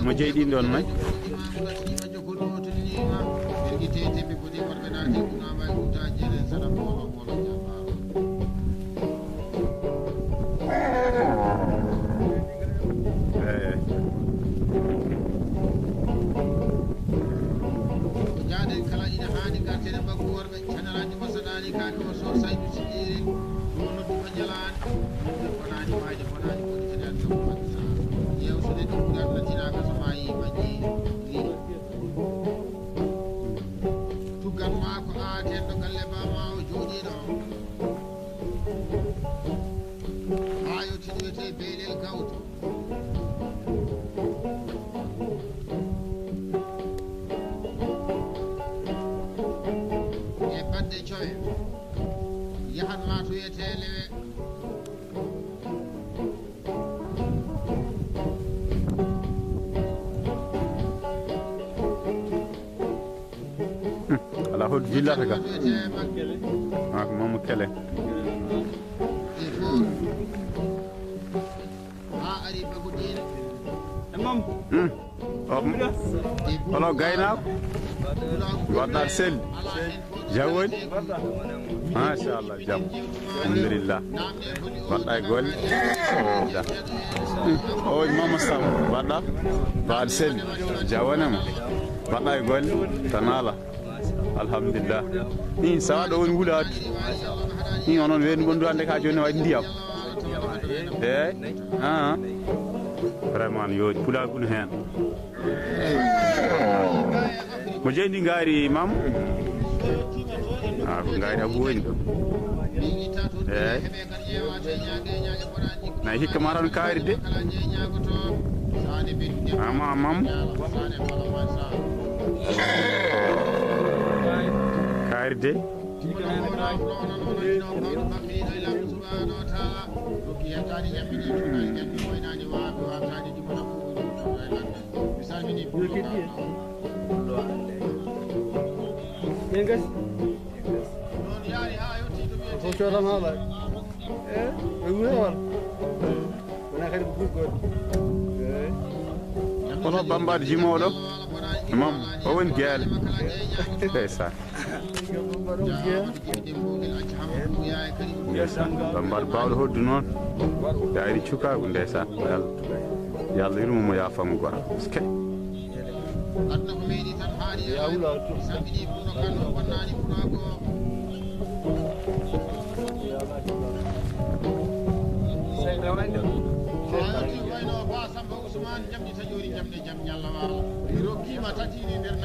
mo jeyɗin ɗon may ala hol villata ga ak momu kele olo gayna wadar sel jawol ma sha Allah jam alhamdulillah waday gol da o mama sam wada bad sel jawanam waday gol tanala alhamdulillah ni saado woni wulat ni onon wen gondu ande ka joni wadi ndiyam vraiment yo pula kun hen mo jendi ngari mam ko ngari abu woni na hikka maran kaari de ama mam kaari de Yenges. Fotoğraf hala. Ömrü var. Bana kadar bu gol. Ono bambar jimodo. Mam, o won gel. Esa. Bambar bawdo hoddu non. Daari cuka ko ndesa. Yalla yirmo mo ya famu gora. Ske. Ya ula.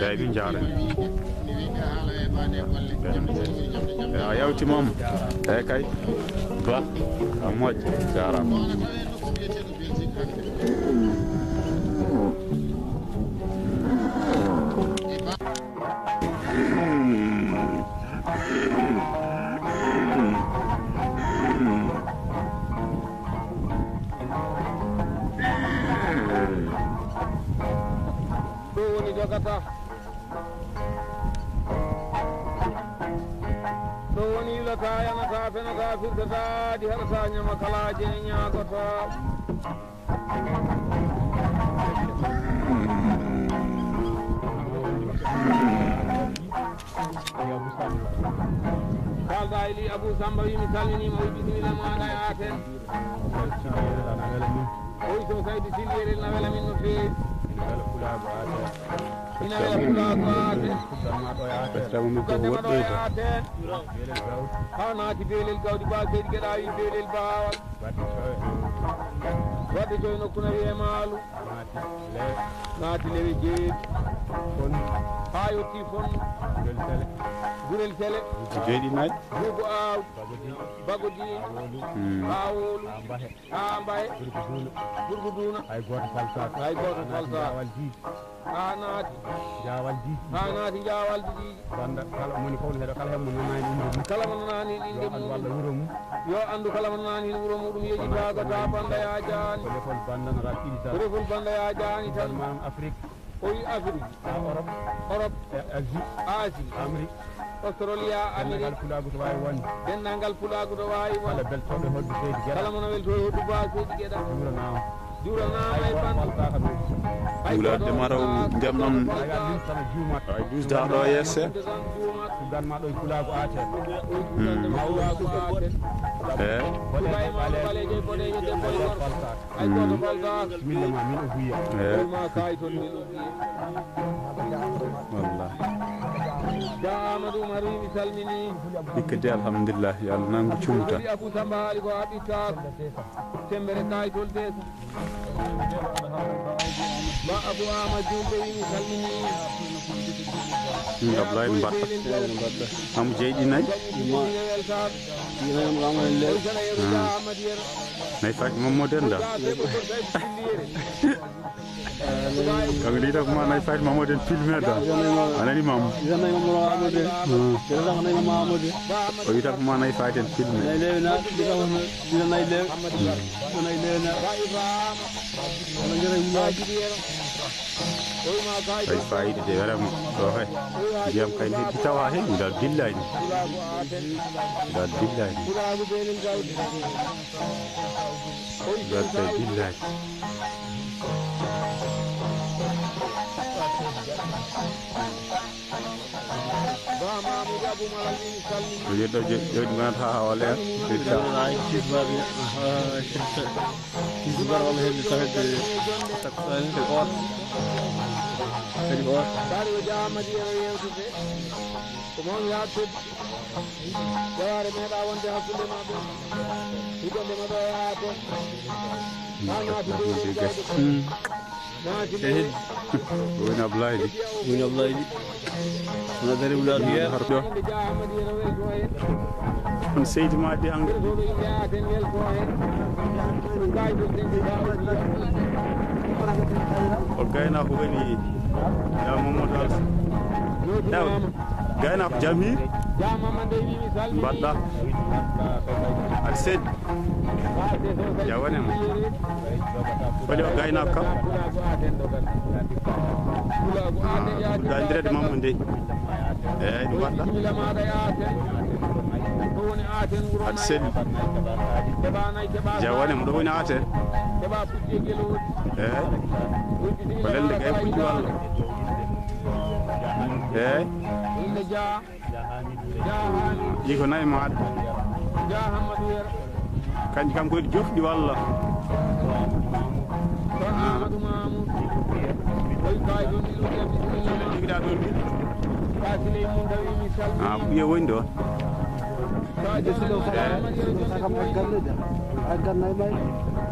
Ya bin jare. Ya yawti mom. Kay. Ba. Amoj jara. Kata Doni la kaya na kafe na kafe kata di harasanya makala jenya kata Kalda ili Abu Samba wi misali ni mo bismillah ma na yaten Oi so sai di silere na vela min no fe ina ya kula ko ate ana ti belel gawdi ba ke geda yi belel baawal wadi joy no kuna wi malu naati lewi jeet hayo ti fon gurel kele jeeɗinayi bugo aaw bagodi awolu ambaye burgo duna hay goto falta ha naati jawal didi banda kala moni ko hedo kala hemmo nani inde kala mo nani inde mum walla wuro mum yo andu kala mo nani wuro mudum yeji baga ta banda ya jani telefon banda na rapidita telefon banda ya jani tan mam afrique oyi afrique europe asie amérique australia amérique pulagu to wawi wonde dennangal pulagu to wawi won kala beltoɓe hoddu seydi gueɗa kala mo welto hoddu ba seydi gueɗa juuranama e bandu wuladde maraw ndiyam ɗam ay dusdaɗo yesse ganma ɗo pulagu aten baleje boɗeje debbo e gorko hay goto falta mille ma min o huya ma kay toon min o huye wallah ja amadou umaru mi salmini hikka de alhamdulillah yo allah nangu cumta abou samba haali ko haɓittako tembere kaytol desa ba abou amad jumɓe wimi salmini ablaye mbaɗɗa amo jeyɗinayi nayi faji Mamadou en da kanko ɗiɗa ko ma nayi faji Mamadou en filmé da anani Mamadou o wiyata ko ma nayi faji en filmé ay fayida de vraiment ɗo hay ndiyam kay heddi tawa hen dal dillani gatta dillani o yeɗɗo jewɗi gonata ha hawa leer dari o jamadi eno yewtude ko moon yattude jaware meeɗa wonde hakkude maɓe higonde maɗo yaa toon ha naati ɗoɗi gawde ko naati woni Ablaye ɗi wona dari wulade harɗo ande jamadi eno welto hen on seydi ma de hange ɗoɗo yimɓe aten welto hen kaytol denɓe dawoɗi o gaynako woni ya Mamadou Alsa gaynako Jamir jamama nde wimi salmini mbaɗɗa aɗa seeɗi ya wonema holi o gaynako kam dandirede mamma nde eyyi ɗum mbaɗɗa bismilla maɗa yaaten ɗo woni aten wuro aɗa seeɗi keɓa nayi keɓa ja wonema ɗo woni aten keɓa pucci e guelowoɗi eyyi ko lelde gay pucci walla eyyi inde ja hani ɗi ko nayi maɗa ja hammadou wera kanƴi kam koyɗi jofɗi walla to amadou mamoudou oy kay ɗon ɗiɗuɗe bisimilla ma joguiɗa ɗon ɓiɗ kasiley mum tawimi salmini ɓuye woni ɗon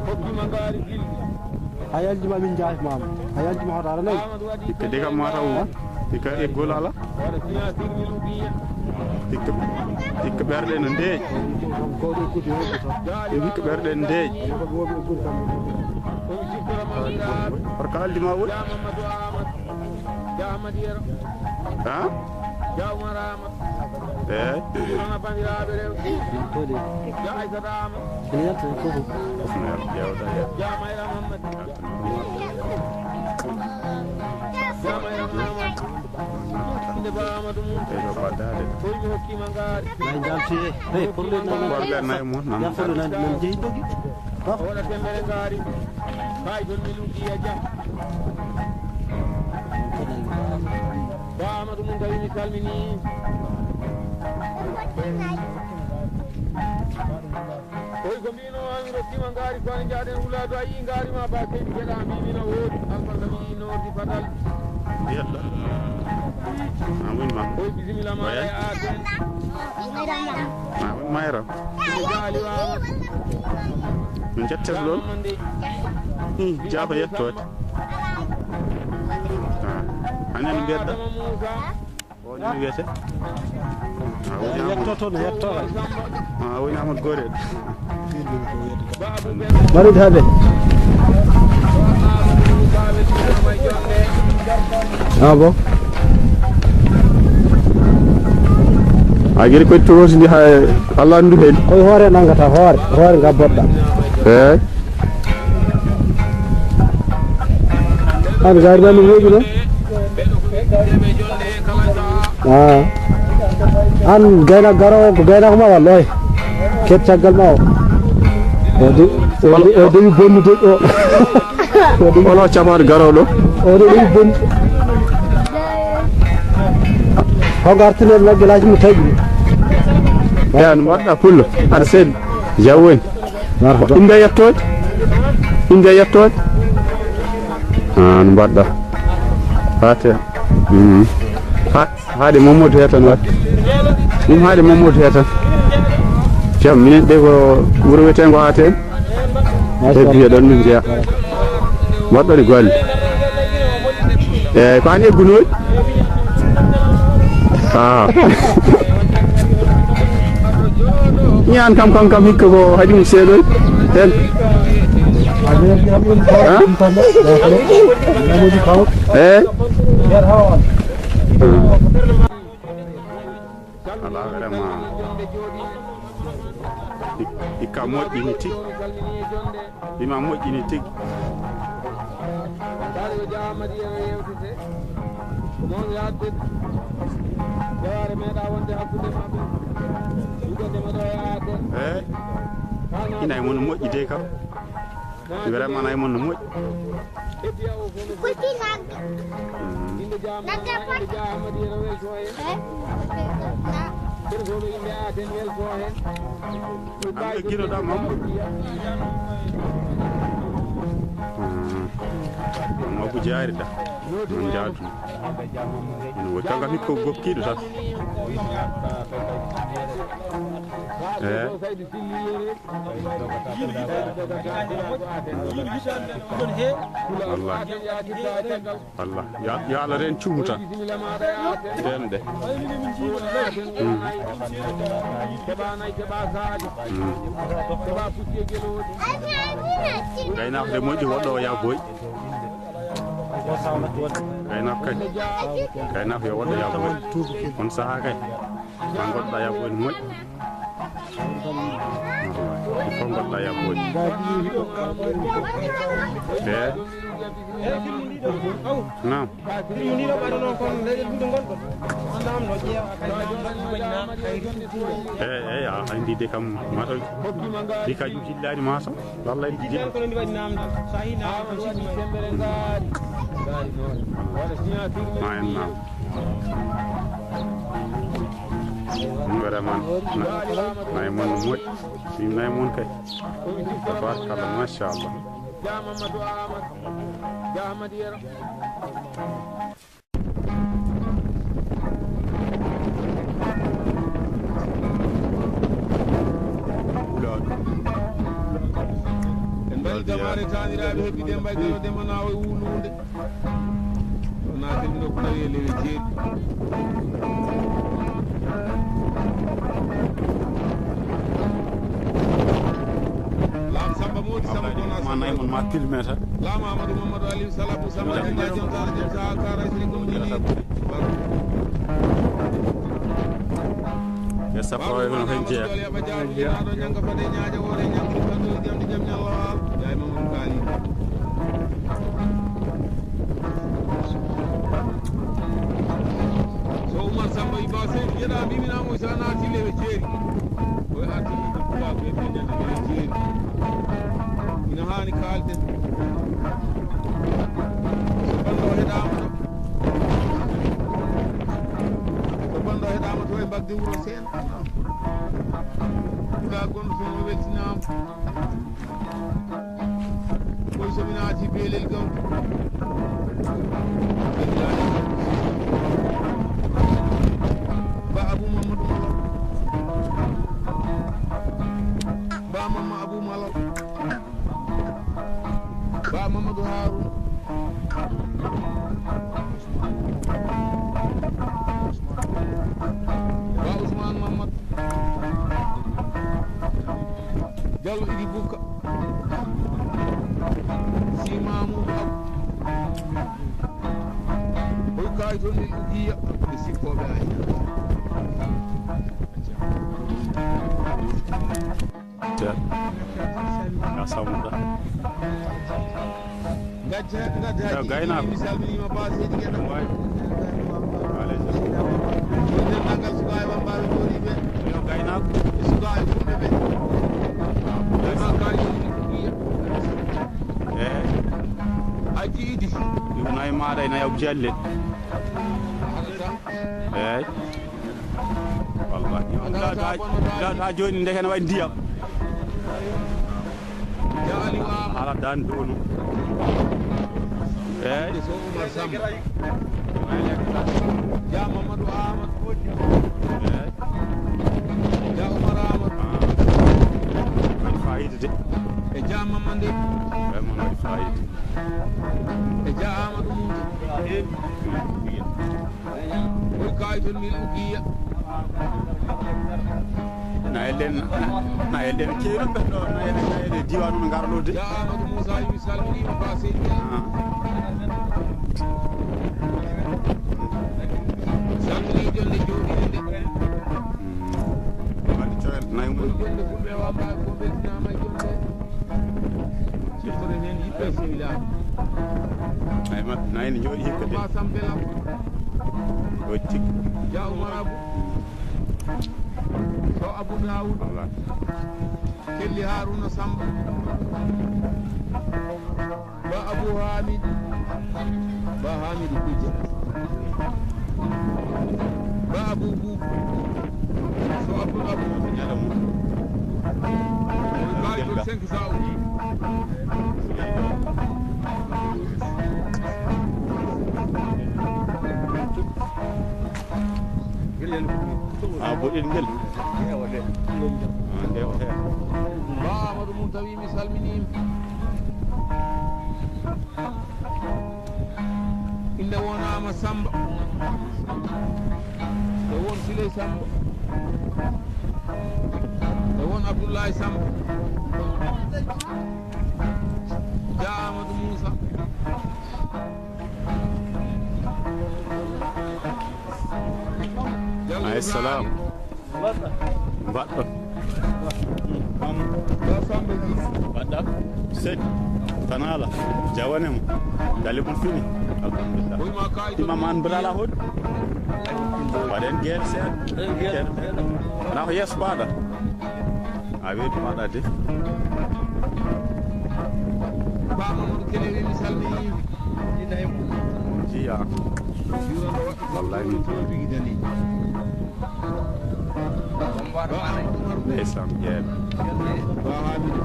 hokkima ngaari gilɗi a yaljima min jaafimama a yaljima hotara nayi amadou waɗi hikka de kam mataw hikka eggol ala waɗa signature mi luuɓiya hikka ɓerɗe no ndeeƴ koɗo kuti hikka ɓerɗe no ndeeƴ woɓe ɓuri kam omi siftorama wiraɓe hoto ko aldima woɗi ja mamadou amadou ja amadou yero ha ja oumar amadou eyyi rona bandiraɓe rewɓe toɗe ja aissata amadou ene yalta fofo no yar ƴewɗa ja mayra mamadou ja mayra mamadou inde ba amadou mum eɗo baddade koy mi hokkima ngaari nayi jalti e porɗe worɓe nayi mum nan yafoɗo nan jeeyi dogi o waɗa tembere ngaari kaytol mi luuɗiya jam ba amadou mum tawi mi salmini oy ko mbino mi rokkima ngaari ko ane jaaɗen wulado a yii ngaari ma ba seydi gueɗa mbimino woodi alfata mi nordi fatal yeɗɗo amin ma oy bisimilla maɗa e aten amin mayra ine jaali wama min jettete ɗon nde jaaba yettode hanen mbiyatɗa adama moussa o ɗum wiyete yetto toon yetto woni Amadou Goré mbaɗi haaɓe bon a gueɗe koye towosi ndi ha Allah andu hen koye hoore nangata hoore gabboɗɗa eyyi an gari nani woƴi noon an gaynak garowo ko gaynako ma walla oy ket caggal ma o dewi bonnude o holo camade garowo ɗo o dewi bonni hogo artinede maggue laaji mo taƴi eyyi no mbaɗɗa pullo aɗa seeɗi jaw woni inde yettode no mbaɗɗa fate haade Mamadou he tan wadde ɗum haade Mamadou he tan jam minen ɗe ko wuuro wiyetengo Haten heddi ɗon min jeeya mbaɗɗon e golle eyyi ko an eggunoɗi ñaan kam hikka ko haɗi mum seeɗoy hen ala vraiment hikka moƴƴini tigui ima moƴƴini tigui ina e mon no moƴƴi de kam vraiment na e mon no moƴƴi an egginoɗa Mamadou Mabou Diary da non jaadu no woy kanga hikko gokkiɗo tan Allah ya Allah ren cumu tan demde gaynako de moƴƴi woɗɗo o ya boy gaynako kay gaynako yo woɗɗo ya boy on saaha kay ma goɗɗa ya boy no moƴƴi il faut goɗɗa ya boy nam eyyi a andi de kam mataw ɗi kajum hillani mataw wallay ɗi jiɗi ma en nam vraiment nayi mon no moƴƴi min nayi mon kay tabarakallah machallah jamare taniraɓe hebbide mbay garode mo nawa wulude wona kelmino ko nawi e lewe jeeɗi lam samba modi samba bona nayi mon ma tilme tan lam Amadou Mamadou Aliou Salabou samba jam tara jam sa kara sini ko jini e sappo e no hen jeeya ɗo ñanga fade ñaaja wore ñamɗi kando jamdi jam ñallawal jay Mamadou Kali so Oumar Samba Iba Seydi jeeɗa mbiminamo sa naati lewe jeeri koye artiki tuba ɓe ɓeñande lewe jeeri ina hani kalden so bando heɗama ɗo so bando heɗama to e bagde wuuro sen ga gonɗo toon o weltinama koye somi naati beelel gawtu ba Abou Mamadou Malo ba Mama Abou Malo ba Mamadou Harouna Diallo Idi Bouka si Mamoudou Abou hoy kayitol lil ugiya ɓe sikkoɓe ay ya samuda gacca gaynako mi salminima baseji gueɗa way dendagal sukaɓe wambaɓe jooɗiɓe yo gaynako sukaɓe fulɓe ɓe ma kayitol lil ugiya aji idi nayi maɗa ena yaw jalle eyyi wallahi lata joni ndeke ne waɗi ndiyam ala dan donu eyyi so Oumar Samba ja Mamadou Amadou eyyi ja Oumar Amadou waɗi fayida de e ja Mamande vraiment waɗi fayida e ja Amadou Moussa hoy kayitol lil ugiya na ellen keeɗon ɓen ɗo na ellen diwanu no garɗo de ja Amadou Moussa mi salminima baseji ɓe salmini jonde jooɗiɗe nde waɗi coyel nayi mum jonde fulɓe wambaɓe ko beltinama e jonde siftore hen yiɓɓe sehilaɓe ay mabɓe nayi ne jooɗi hikka de ma sambelam jooɗi tigui ja Oumar Abou so Abou Daoud wallahi kelli Harouna Samba ba Abou Hamid ba Hamidou Koudia ba Abou Boub so Abou Abou ñaɗa mum kayitol 5 sa uji a boɗel ngel ndewa he ba Amadou Moutawi mi salminima inde wonama Samba e won Siley Samba e won Abdoulaye Samba ja Amadou Moussa aleyhi salam mbaɗɗon ba Samba ji mbaɗɗa sedi tanala jawanemo dali mon fini alhamdulillah hoyma kayitol imam an bilala hoɗ waɗen gueɗe seeɗa wona ko yeeso paɗa a weedu paɗa de ba Mamadou Kelewi mi salminima jiya juurano waɗɗo wallahi mi tigi dani ba Amadou Oumar ndeysam jeeɗa ba Hamidou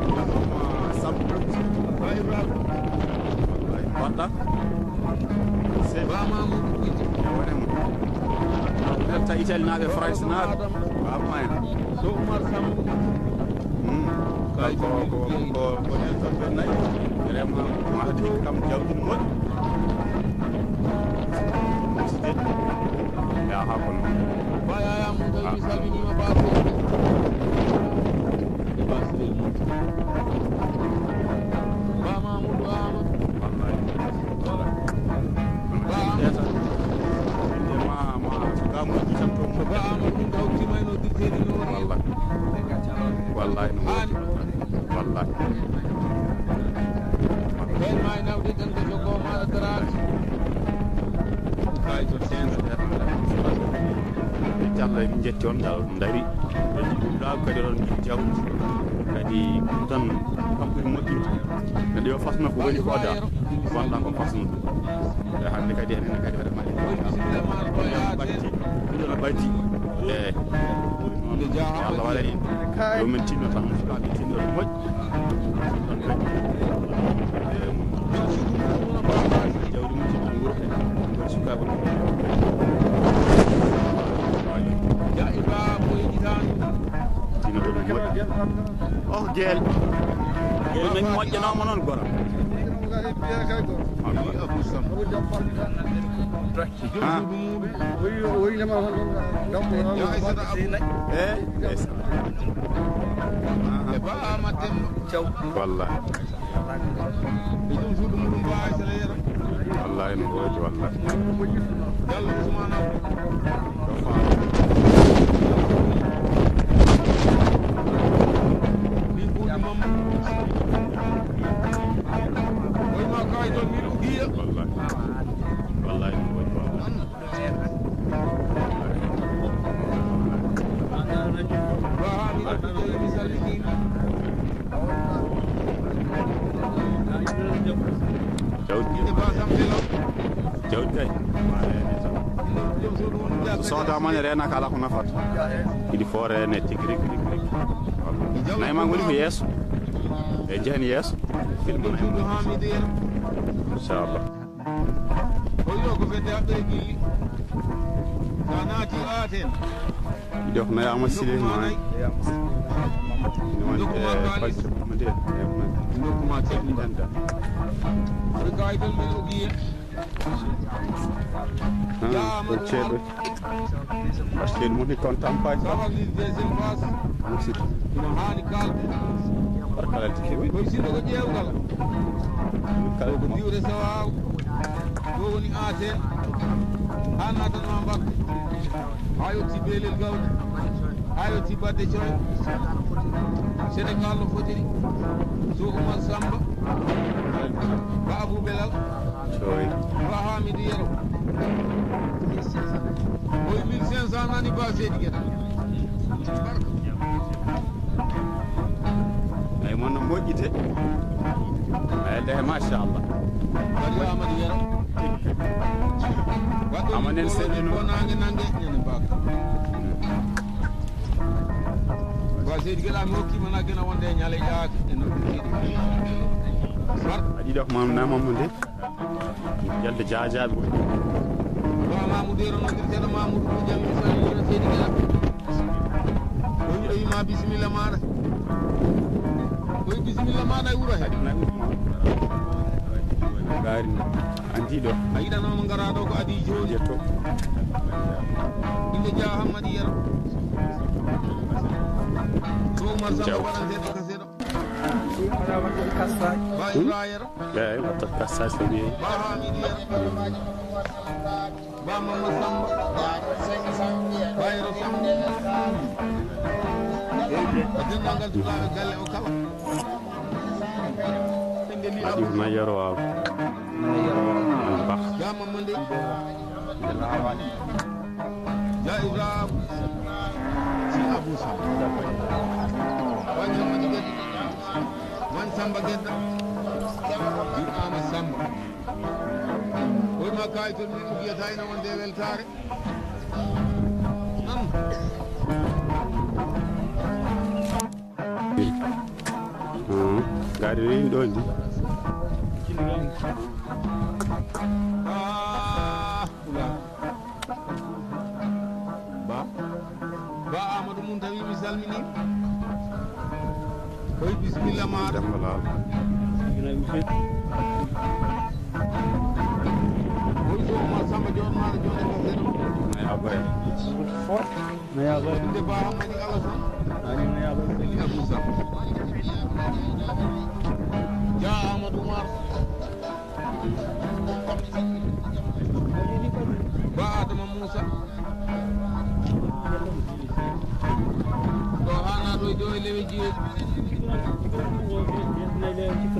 sam ba Ibrahima wallahi mbaɗɗa sedi ba Mamadou Koudia jawanemo welta Italie naɓe France naɓe bama en so Oumar Samba ko nen ton ɓen nayyi vraiment mahdi kam jawdi no moƴƴi muside ya ha ko noon ba Yaya Moussa mi salminima baseji e ba Siley Moussa ba Mamadou Amadou wallahi ba ƴetta inde ma sukamuji tan to ba Amadou ɗum hawtima eno dirtedi no wallahi wallahi no hani wallahi ɓen ma e nawde tan ko jogo maɗa daraki kayito senso jalla min jetti on dal dari ɗum ɗa kadi ɗon jawdi kadi ɗum tan kam ɓuri moƴƴude neɗɗo yo fasno ko woni ko da walla ko fasno e hande kadi enen kadi waɗa maɗi bisimilla maɗa ɗo yaade batti ɗiɗo batti e nde jaha Allah waɗa en yo min tinno tan sukaɓe tinno ɗo moƴƴi ɗon kadi jawdi mum tinno wuuro kadi ɗon sukaɓe ja Ibrahima ko yejitani tinno ɗo ɗum moƴƴi oh gueel men moƴƴanoma noon gora Abou Samba e e ba amatem Thiaw wallahi ɗum suudu muɗum mbawi sala yero wallahi no woodi wallahi Diallo Ousmane min ɓuuɗi mamma oyma kay toon min ugiya wallahi wallahi no woodi wallahi ba ha mi ɗoɗɗoyi mi salminima jawdi inde ba sam felaw jawdi kay jom suudu won so soodamane rena kala ko nafata iɗi fo rene tigi rigi nayi ma goni ko yeeso e jehani yeeso filmona suudu hamide yero inchallah oyɗo ko fedde haɓɓere gilli sa naati aaten ɗiɗo ko nayama sile mani ine woni e facce made nokkuma ceɗɗi danda aɗa kayitol men ogiye ko ceeɗo ceeɗo mum hikkon tampaji sahaglis deuxiéme phase musidɗo ina haani kalde barkalati kewi koye sinno ko ƴeewgal kala ko diwre sawaw ɗo woni aaten ha natanma mbakka ha yetti beelel gawɗe ha yetti badde cow sénégal no fotiri so oumar samba ba abou belal coy ba hamidou yero koye 1500 nani ba seedi gueɗa barka ay mon no moƴƴite ayde machallah bari amadou yero Amanen seeɗino ko nangue nangue ñande baka ba seedi gueɗa mi hokkima naggena wonde e ñaale ƴaake e nokkujiɗi barka aɗiɗo ko mamnamamo nde jalde jajaɓe woni ba mamoudou yero noddirteɗo mamoudou ko jam mi salmino seedi gueɗa o wiɗo wima bisimilla maɗa koye bisimilla maɗa e wuuro he gaari andiɗo a yiɗanoma gara ɗo ko adi joni jetto inde dia hammadi yero so oumar samba waɗanteɗo kaseɗo ba ibra yero eyyi watta kassage so wiyeyi ba hamidou yero ba mamma samba ba yero samba a denndangal tuɗaɓe galle o kala aɗi ko nayyaro waw ba ja mamma nde ja ibrahima si abou samba wan sammadi gedda wan samba gedda juɗama samba oyma kayitol min ugiyata ina wonde weltare nan gaari rewi ɗo ndi ba amadou mum tawi mi salmini koye bisimilla maɗa demba laal koye so ma samba jon maɗa jonde kaseɗo naya baya inde ba hammadi alasan eli abou sam ja amadou mar ba adama moussa ɗo hana ɗo e dow e lewe jiyeji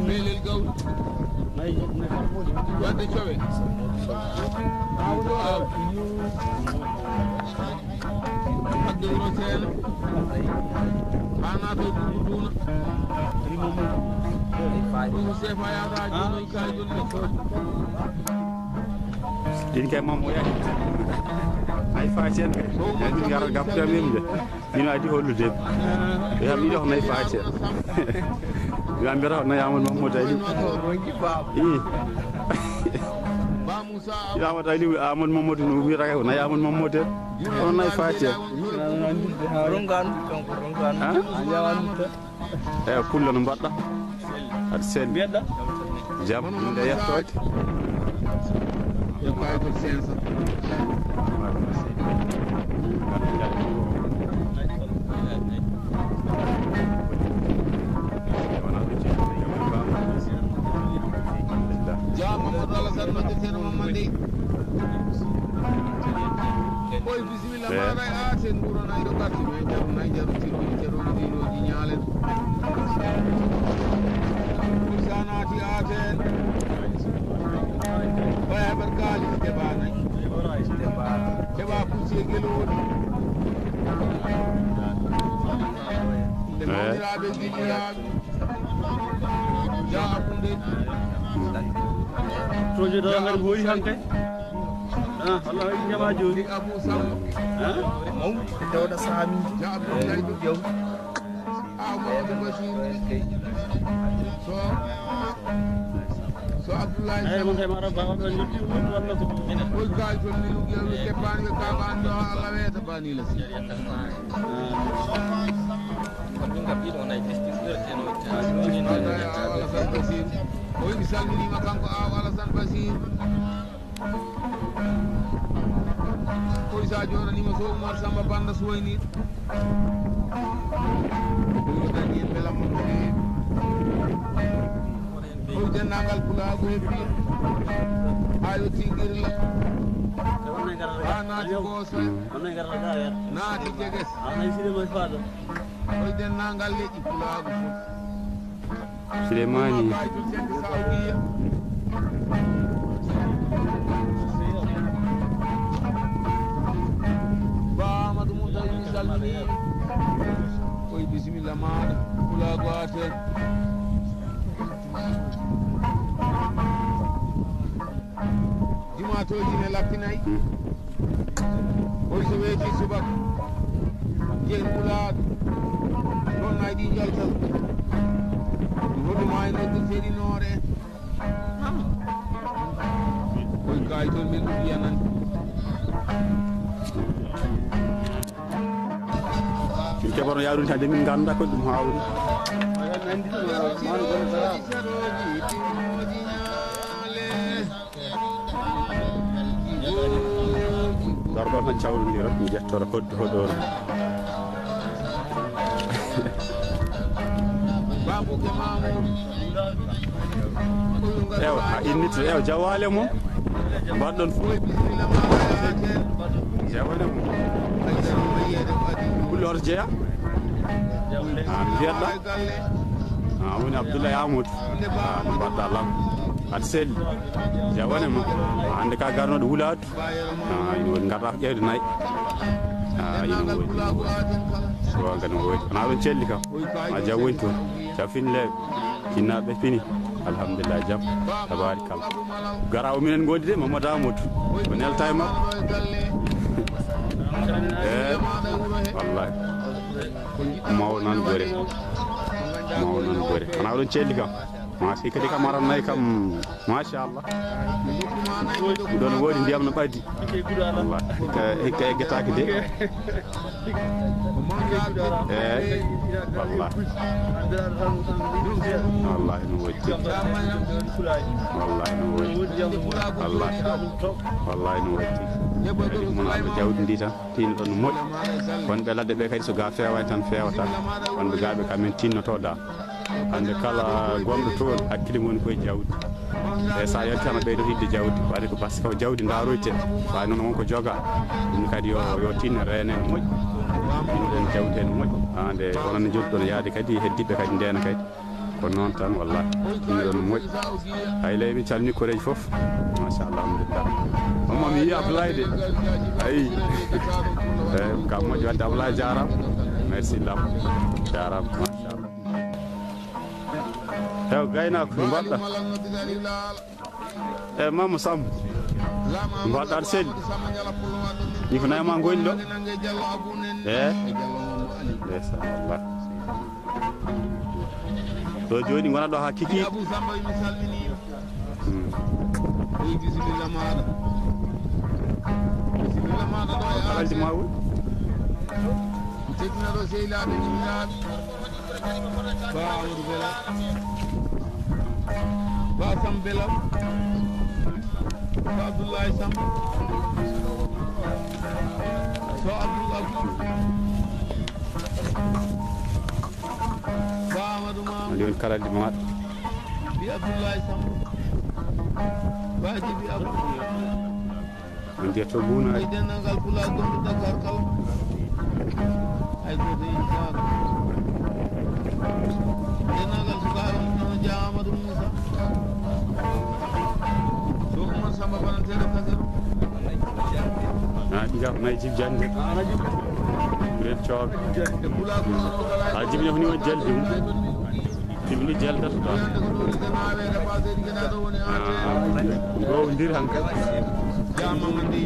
beelel gawɗi wadde cowe hadde wuro seena ha nato e ɗuɗu duna ɗum sefa yata jonoy kayjol ne ɗin kay mam o yahi nayi faati en kay min gara gabtamim de min adi hollude ɓe ham ɗiɗo ko nayi faati en wiya mbiyata ko nayi amadou mamadou ali i ba moussa ila amadou ali amadou mamadou no wiyata kay ko nayi amadou mamadou en kono nayi faati en eyi pullo no mbaɗɗa aɗa selli jam inde yettode e kayitol 500 Gracias. tarmade Ceerno Mamadi koy bisimilla maɗa a sen ɓuurona ɗo garti men jaru tiroji ceroji ñaalen sanati aten baya barkali keɓa nayi keɓa kucce gueloɗi nde mawɗiraɓe guiƴiraɓe ja akunde projet ɗo ngari hoori hanke Allah waɗi jama joni Abou Samba tewɗa sahamiji ja abdoulaye jew Amadou Bachir so Abdoulaye ay mon tay mara bawa ɗo jotti walla ko minen koy kay ton ni lugi kebbani ka ban do Allah weta bani la si kon min kam ɗiɗo nayi distributeur eno Alassane Basir koy mi salminima kanko aw Alassane Basir koy sa joɗanima so Oumar Samba Banda suwayni koy dañi belam mo koy dennagal pulago hebbi ayo tigirla ha naati gooso naati jeges koy dennagal leƴƴi pulago fof Sulemani kaytul sendi saudiya ba amadou moussa mi salmini koy bisimilla maɗa pulago aten jumatoji ne lappinayi koy so weeti subaka jeen pulaɗo ɗon nayi ɗi jaltal hoɗuma e noddu feɗinore koy kay toon min ɗum wiyanande min keɓano yaɗum tade min ganda ko ɗum hawri darɗo tan cawlodira mi jettora hoddu hoɗoro ewa a innito ewa jawale mum mbaɗɗon fof jawale mum Kulor jeeya mbiyeɗɗa woni Abdoulaye Amadou no mbaɗɗa lam aɗa selli jawane ma hande ka garnoɗo Wuladu ina woni garɗa ko ƴewde nayyi ina woodi sowaga no woodi wona ɗon celli kam ma jaam woni toon jaam finleɓe jinnaɓe fini alhamdulillah jaam tabarikalla garawo minen gondi de Mamadou Amadou ko nelta e makko wallahi mawo nan gore wona ɗon celli kam ma si kadi kam aran nayyi kam machallah ɗon woodi ndiyam no ɓaddi wallahi hikka eggetaki de wallahi no woodi wallahi no woodi wallahi no woodi mon alɓe jawdi ndi tan tinno ɗon no moƴƴi wonɓe ladde ɓe kadi so ga fewani tan fewata wonɓe gaɓe kamen tinnotoɗa hande kala gonɗo toon hakkille mum koye jawdi e sa yalti tan a ɓeydo hidde jawdi waɗi ko par ce que ko jawdi daroyte wawi noon wonko joga ɗum kadi yo tinno rene no moƴƴi tinnoɗen jawdi he no moƴƴi hande ononne jogui ɗon yaade kadi heddiɓe kadi ndena kadi ko noon tan wallahi tinnoɗon no moƴƴi hay ley mi calmini koreji foof machallah alhamdulillah mamma mi yi Abdoulaye de ayi eyyi kam moƴƴi wadde Abdoulaye jarama merci lam jarama machallah ew gaynako no mbaɗɗa e Mama Samba mbaɗɗa aɗa selli ni ko nayma goni ɗo ndeysan wallah ɗo joni gona ɗo ha kiki alaldi ma woni teddina ɗo sehilaɓe jibinaɓe ba Amadou Bela ba Sam Bela ba Abdoulaye Sam so Abdou ba Amadou Mam ndi woni karaldi maɗa bi Abdoulaye Sam Bajibi Abu. On jetto Buna. Ay dennagal pulaar gonɗo Dakar kala. Ay goto Isaac. Dennagal sukaɓe noon Dia Amadou Moussa. So Oumar Samba Bananteɗo Kasero. Ɗiga ko nayi Djib Diagne ɓuren cooga a Djib ñofni o jeldi mum Djibli jeldata ɗo gowdir hankkadi jamamandi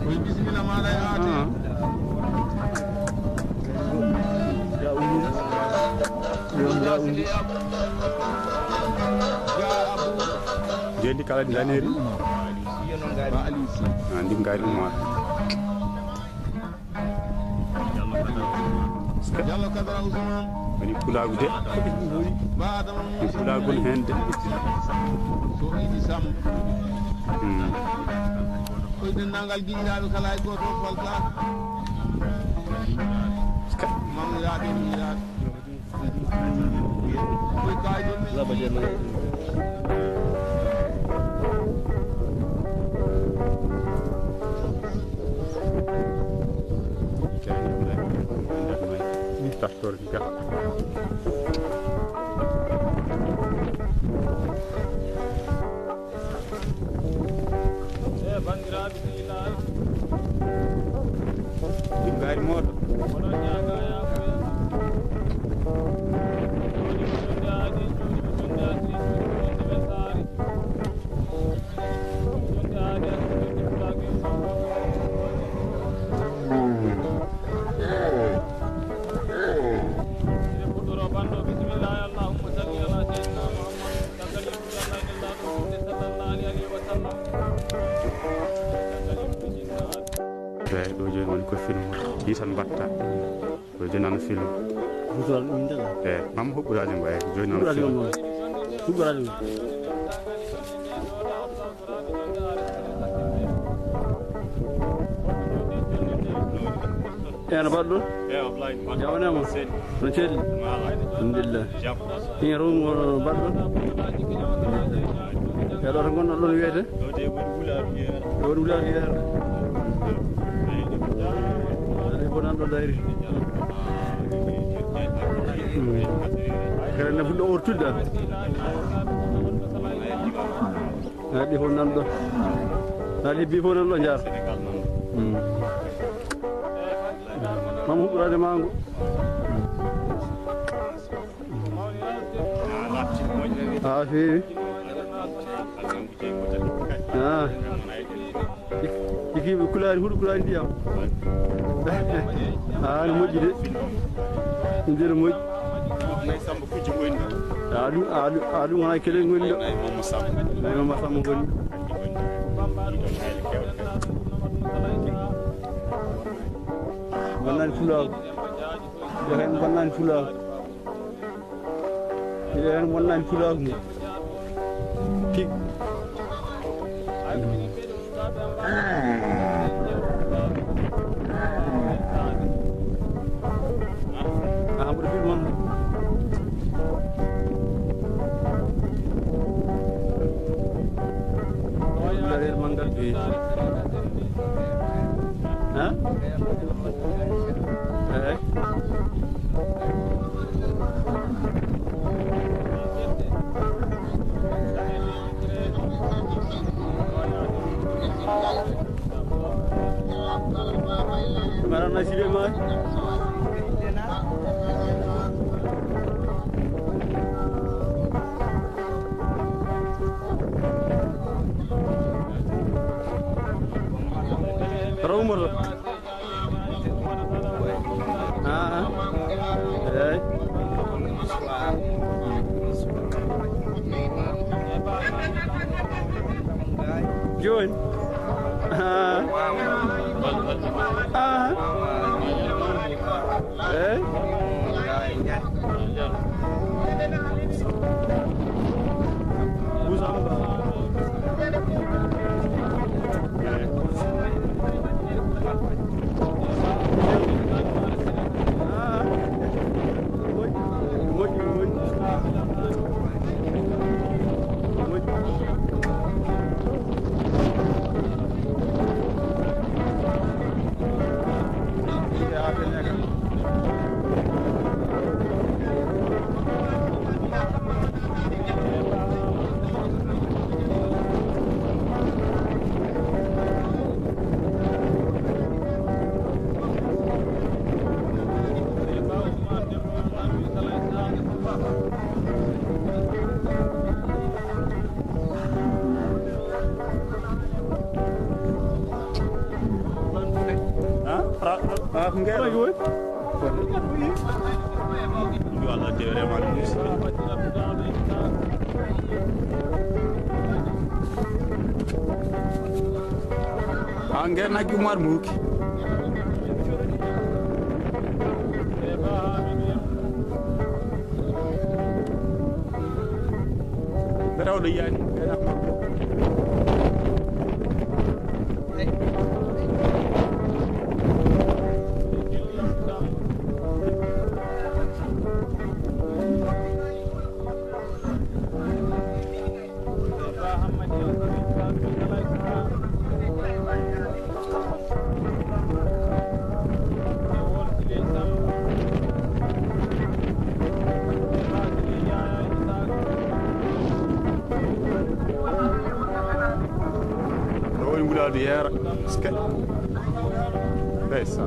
koye bisimilla maɗa e aate jeldi kala ɗi daneri ndi ngari ɗum waɗa Diallo Kadra Ousmane woni pulagu de Ba Adama Moussa pulagol hen de so Idi Sam koye dendagal guiƴiraɓe kala e goto falta mamiraɓe miraɓe koye kaydo men tartor ga bandiraɓe sehilaɓe ɗum gari moɗo oɗon ñaga yafuya joni mo jonde aadi joni mo jonde asiri joni mo jonde ɓesari mo jonde aadi ati mo jonde fulaki ene fuɗɗoro ɓanɗo bisimillahi allahumma salli ala seydina mouhammad tagal yimɓe allah ilaɗo ɗumde sallallah alayhi wa sallam tagal yimɓe jinnaɗo eyi ɗo joni woni ko film yitan mbatta ɗo joni nana film eyi mamma huɓɓorade mbo eyi joni nana film eno mbaɗɗo jawanema no celli alhamdulillah hiñe rum mbaɗɗo eɗo to gonɗon ɗon wiyete ɗo woni wulaɓe yeere aɗa fo nanɗo dayri kadi ne fuɗɗo ortudde aɗi fof nanɗo aɗa hebbi fof nanɗo jaar mamo huɓɓorade mango ha feewi ikiɓe kulani huuɗo kulani ndiyam ne moƴƴi de ɗum de ne moƴƴi ɗum wona keɗen goni ɗo nayi Mama Samba goni bonnani fulaku ƴe hen bonnani fulaku ƴe hen bonnani fulaku ngu tig mboɗo film on darel mangal be Marana Suleiman Umar Join ko ngero yo Allah dewre man angena ki mar muki berawdo yani Diğer skel. Besa.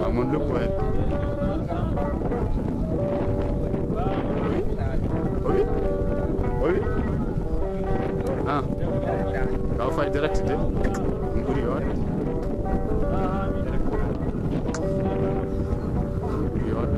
Amun lu poet. Oui. Oui. Ah. Kau fay direct de. Nguri yoon. Yoon.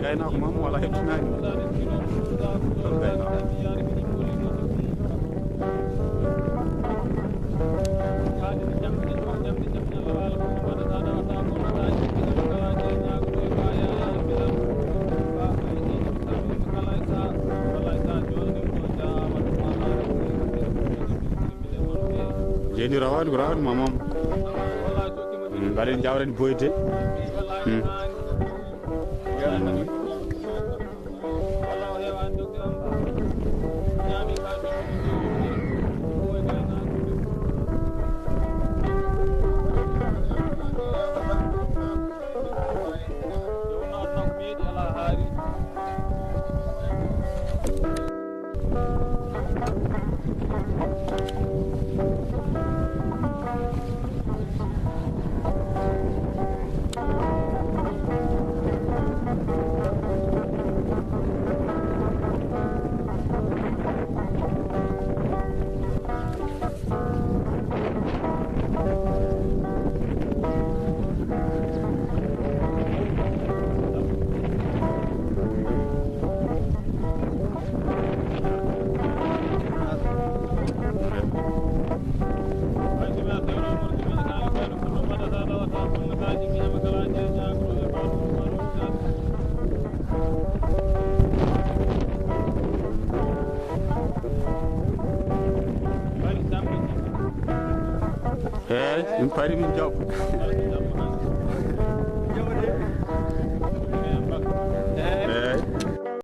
Kaynak mam wala hebtinani jeni rawan mamam balen jawren boyde min pari min jaw